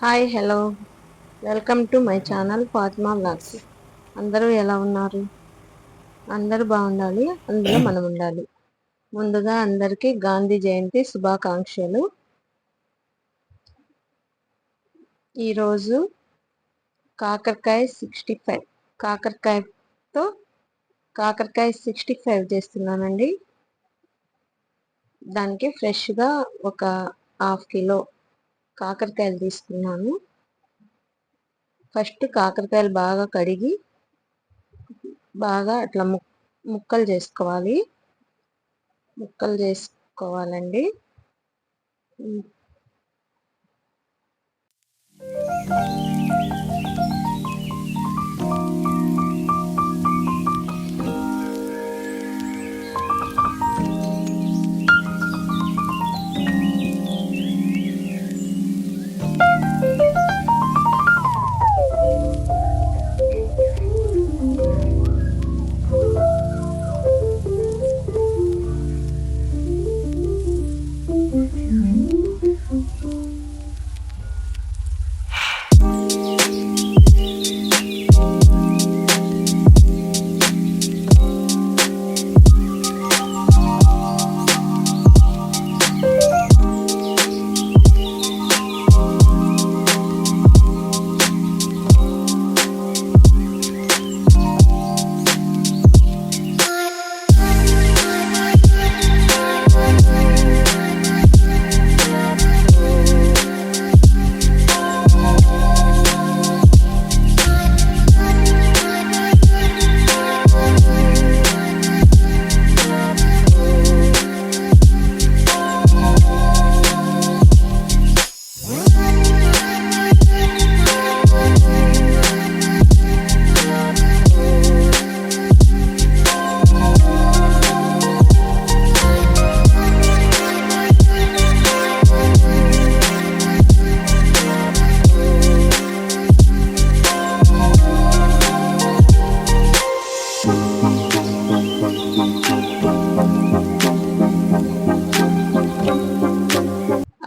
Hi hello welcome to my channel Fatima vlogs. అందరూ ఎలా ఉన్నారు? అందరూ బాగుండాలి, అందులో మనం ఉండాలి. ముందుగా అందరికీ గాంధీ జయంతి శుభాకాంక్షలు. ఈరోజు కాకరకాయ 65 కాకరకాయ 65 చేస్తున్నానండి. దానికి ఫ్రెష్గా ఒక హాఫ్ కిలో కాకరకాయలు తీసుకున్నాను. ఫస్ట్ కాకరకాయలు బాగా కడిగి బాగా అట్లా ముక్కలు చేసుకోవాలండి.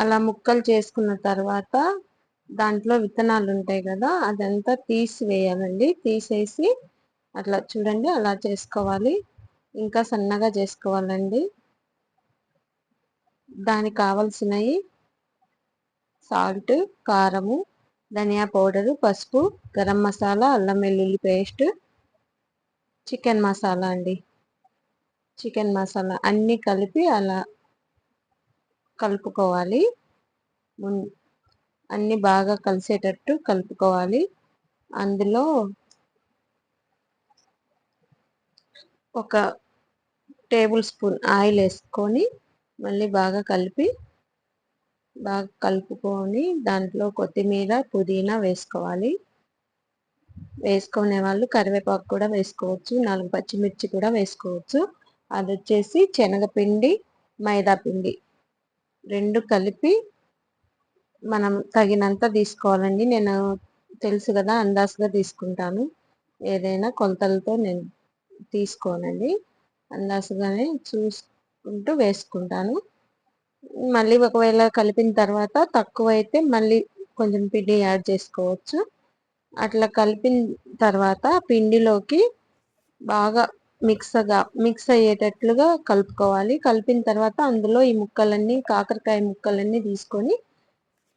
అలా ముక్కలు చేసుకున్న తర్వాత దాంట్లో విత్తనాలు ఉంటాయి కదా, అదంతా తీసివేయాలండి. తీసేసి అట్లా చూడండి, అలా చేసుకోవాలి. ఇంకా సన్నగా చేసుకోవాలండి. దానికి కావలసినవి సాల్ట్, కారము, ధనియా పౌడరు, పసుపు, గరం మసాలా, అల్లం వెల్లుల్లి పేస్ట్, చికెన్ మసాలా అండి. చికెన్ మసాలా అన్నీ కలిపి అలా కలుపుకోవాలి. అన్నీ బాగా కలిసేటట్టు కలుపుకోవాలి. అందులో ఒక టేబుల్ స్పూన్ ఆయిల్ వేసుకొని మళ్ళీ బాగా కలుపుకొని దాంట్లో కొత్తిమీర, పుదీనా వేసుకోవాలి. వేసుకునే వాళ్ళు కరివేపాకు కూడా వేసుకోవచ్చు, 4 పచ్చిమిర్చి కూడా వేసుకోవచ్చు. అది వచ్చేసి శనగపిండి, మైదా పిండి రెండు కలిపి మనం తగినంత తీసుకోవాలండి. నేను తెలుసు కదా, అందాజుగా తీసుకుంటాను. ఏదైనా కొలతలతో నేను తీసుకోనండి, అందాజుగానే చూసుకుంటూ వేసుకుంటాను. మళ్ళీ ఒకవేళ కలిపిన తర్వాత తక్కువైతే మళ్ళీ కొంచెం పిండి యాడ్ చేసుకోవచ్చు. అట్లా కలిపిన తర్వాత పిండిలోకి బాగా మిక్స్ అయ్యేటట్లుగా కలుపుకోవాలి. కలిపిన తర్వాత అందులో ఈ కాకరకాయ ముక్కలన్నీ తీసుకొని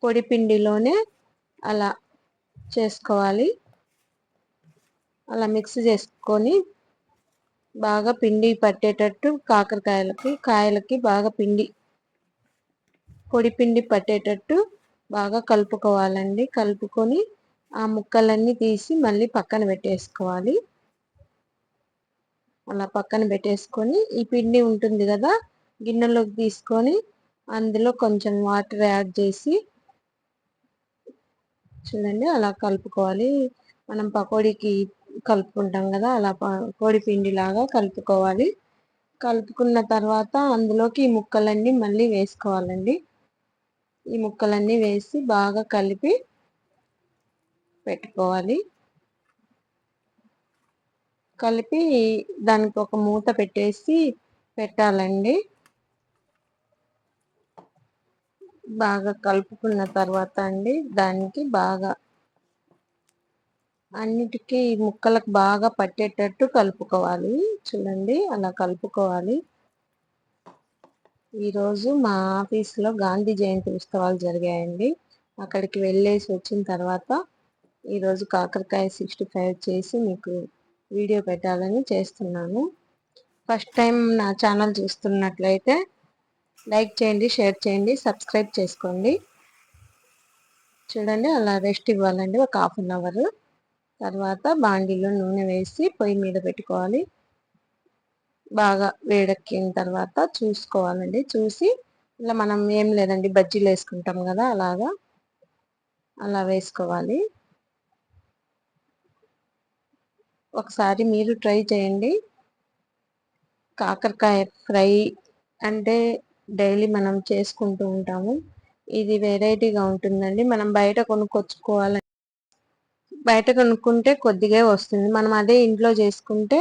పొడి పిండిలోనే అలా చేసుకోవాలి. అలా మిక్స్ చేసుకొని బాగా పిండి పట్టేటట్టు కాయలకి బాగా పొడి పిండి పట్టేటట్టు బాగా కలుపుకోవాలండి. కలుపుకొని ఆ ముక్కలన్నీ తీసి మళ్ళీ పక్కన పెట్టేసుకోవాలి. అలా పక్కన పెట్టేసుకొని ఈ పిండి ఉంటుంది కదా, గిన్నెలోకి తీసుకొని అందులో కొంచెం వాటర్ యాడ్ చేసి చూడండి అలా కలుపుకోవాలి. మనం పకోడీకి కలుపుకుంటాం కదా, అలా పొడి పిండి లాగా కలుపుకోవాలి. కలుపుకున్న తర్వాత అందులోకి ఈ ముక్కలన్నీ మళ్ళీ వేసుకోవాలండి. ఈ ముక్కలన్నీ వేసి బాగా కలిపి పెట్టుకోవాలి. కలిపి దానికి ఒక మూత పెట్టేసి పెట్టాలండి. బాగా కలుపుకున్న తర్వాత అండి దానికి బాగా అన్నిటికీ ముక్కలకు బాగా పట్టేటట్టు కలుపుకోవాలి. చూడండి అలా కలుపుకోవాలి. ఈరోజు మా ఆఫీస్లో గాంధీ జయంతి ఉత్సవాలు జరిగాయండి. అక్కడికి వెళ్ళేసి వచ్చిన తర్వాత ఈరోజు కాకరకాయ 65 చేసి మీకు వీడియో పెట్టాలని చేస్తున్నాను. ఫస్ట్ టైం నా ఛానల్ చూస్తున్నట్లయితే లైక్ చేయండి, షేర్ చేయండి, సబ్స్క్రైబ్ చేసుకోండి. చూడండి అలా రెస్ట్ ఇవ్వాలండి ఒక ½ అవర్. తర్వాత బాండీలో నూనె వేసి పొయ్యి మీద పెట్టుకోవాలి. బాగా వేడెక్కిన తర్వాత చూసుకోవాలండి. చూసి ఇలా మనం ఏం లేదండి బజ్జీలు వేసుకుంటాం కదా అలా వేసుకోవాలి. ఒకసారి మీరు ట్రై చేయండి. కాకరకాయ ఫ్రై అంటే డైలీ మనం చేసుకుంటూ ఉంటాము. ఇది వెరైటీగా ఉంటుందండి. మనం బయట కొనుక్కుంటే కొద్దిగా వస్తుంది. మనం అదే ఇంట్లో చేసుకుంటే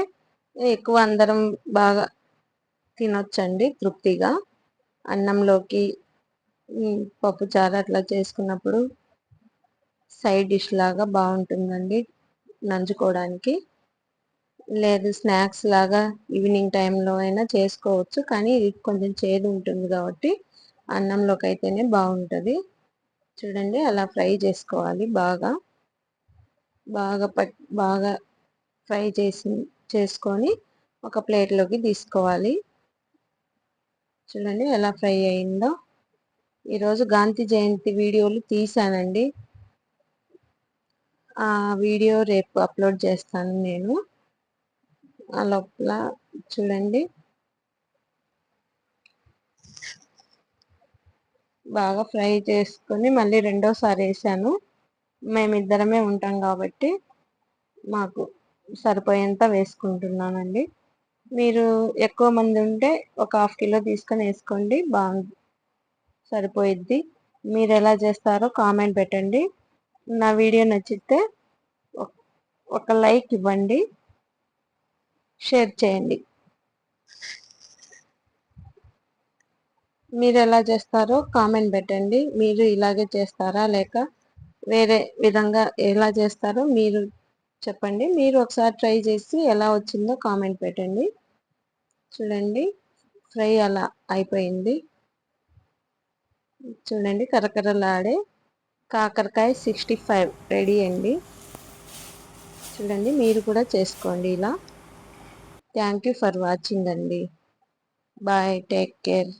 ఎక్కువ అందరం బాగా తినొచ్చండి తృప్తిగా. అన్నంలోకి పప్పుచారు అట్లా చేసుకున్నప్పుడు సైడ్ డిష్ లాగా బాగుంటుందండి నంచుకోవడానికి. లేదు స్నాక్స్ లాగా ఈవినింగ్ టైంలో అయినా చేసుకోవచ్చు. కానీ ఇది కొంచెం చేదు ఉంటుంది కాబట్టి అన్నంలోకి అయితేనే బాగుంటుంది. చూడండి అలా ఫ్రై చేసుకోవాలి. బాగా ఫ్రై చేసుకొని ఒక ప్లేట్లోకి తీసుకోవాలి. చూడండి ఎలా ఫ్రై అయిందో. ఈరోజు గాంధీ జయంతి వీడియోలు తీసానండి. ఆ వీడియో రేపు అప్లోడ్ చేస్తాను నేను. ఆ లోపల చూడండి బాగా ఫ్రై చేసుకొని మళ్ళీ రెండోసారి వేసాను. మేమిద్దరమే ఉంటాం కాబట్టి మాకు సరిపోయేంత వేసుకుంటున్నానండి. మీరు ఎక్కువ మంది ఉంటే ఒక ½ కిలో తీసుకొని వేసుకోండి, సరిపోయిద్ది. మీరు ఎలా చేస్తారో కామెంట్ పెట్టండి. నా వీడియో నచ్చితే ఒక లైక్ ఇవ్వండి, షేర్ చేయండి. మీరు ఎలా చేస్తారో కామెంట్ పెట్టండి. మీరు ఇలాగే చేస్తారా లేక వేరే విధంగా ఎలా చేస్తారో మీరు చెప్పండి. మీరు ఒకసారి ట్రై చేసి ఎలా వచ్చిందో కామెంట్ పెట్టండి. చూడండి ఫ్రై అలా అయిపోయింది. చూడండి కరకరలాడే కాకరకాయ 65 రెడీ అండి. చూడండి మీరు కూడా చేసుకోండి ఇలా. థ్యాంక్ యూ ఫర్ వాచింగ్ అండి. Bye, take care.